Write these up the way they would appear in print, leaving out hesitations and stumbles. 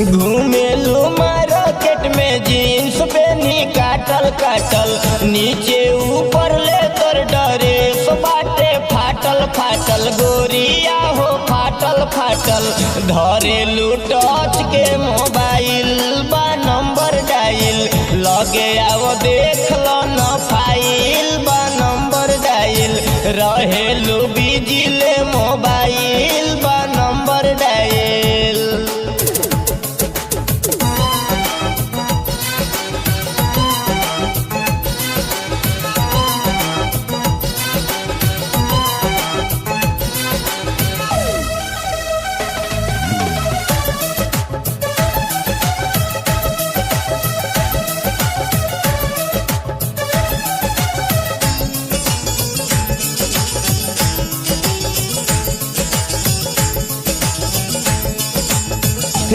घूमेलू मार्केट में जीन्स पेनी काटल काटल, नीचे ऊपर ले तोर ड्रेस बाटे फाटल फाटल, गोरिया हो फाटल फाटल। धरेलू टच के मोबाइल बा नंबर डायल, लगे आओ देख लो न फाइल बा नंबर डायल। रहेलू बिजले मोबाइल बा नंबर डायल।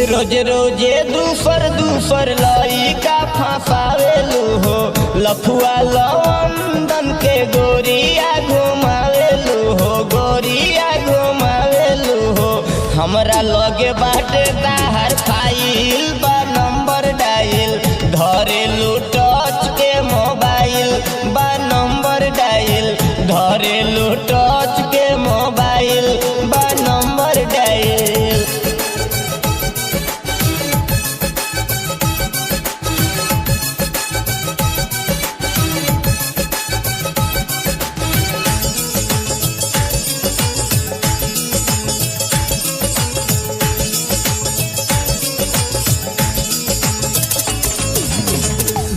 रोजे रोजे दूसर लइका फंसावेलू हो, लफुआ लंदन के गोरिया घुमावेलू हो, गोरिया घुमावेलू हो। हमरा लगे बाटे ताहर फाइल बा नंबर डायल, धरेलू टच के मोबाइल बा नंबर डायल, धरेलू टच के मोबाइल बा नंबर डायल।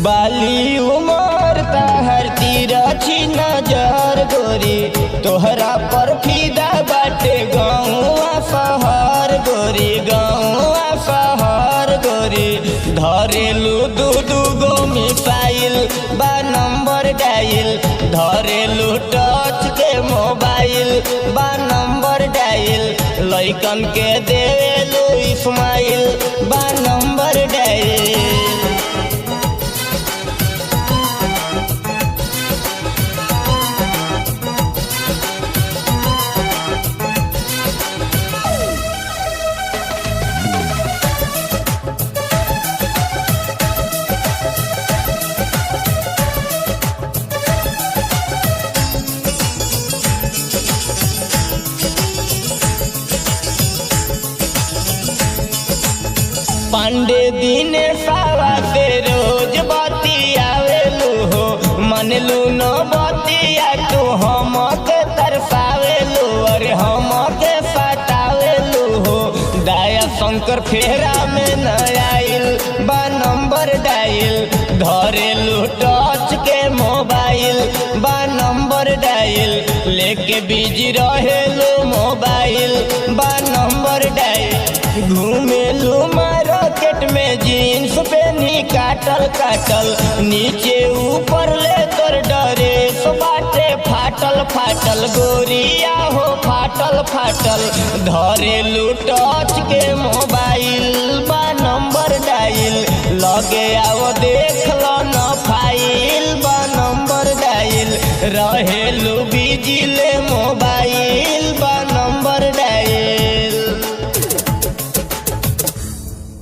बाली उमर ताहर तिरछी नजर गोरी, तोहरा पर फिदा बाटे गाँवा शहर गोरी, गाँवा शहर गोरी। धरेलू दू गो मिसाइल बा नंबर डायल, धरेलू टच के मोबाइल बा नंबर डायल, लइकन के देवेलू इस्माइल बा नंबर डायल। पांडे दिने सावा से रोज बतियावेलू हो, मनलू न बतिया तू हमके तरसावेलू, अरे हमके सतावेलू हो। दया शंकर फेरा में न आइल बा नंबर डायल, धरेलू टच के मोबाइल बा नंबर डायल, लेके बिजी रहेलू मोबाइल बा नंबर डायल। घूमेलू मार्केट में जीन्स पेनी काटल काटल, नीचे ऊपर ले तोर ड्रेस बाटे फाटल फाटल, गोरिया हो फाटल फाटल। धरेलू टच के मोबाइल बा नंबर डायल, लगे आओ देख लो न फाइल बा नंबर डायल। रहेलू बिजले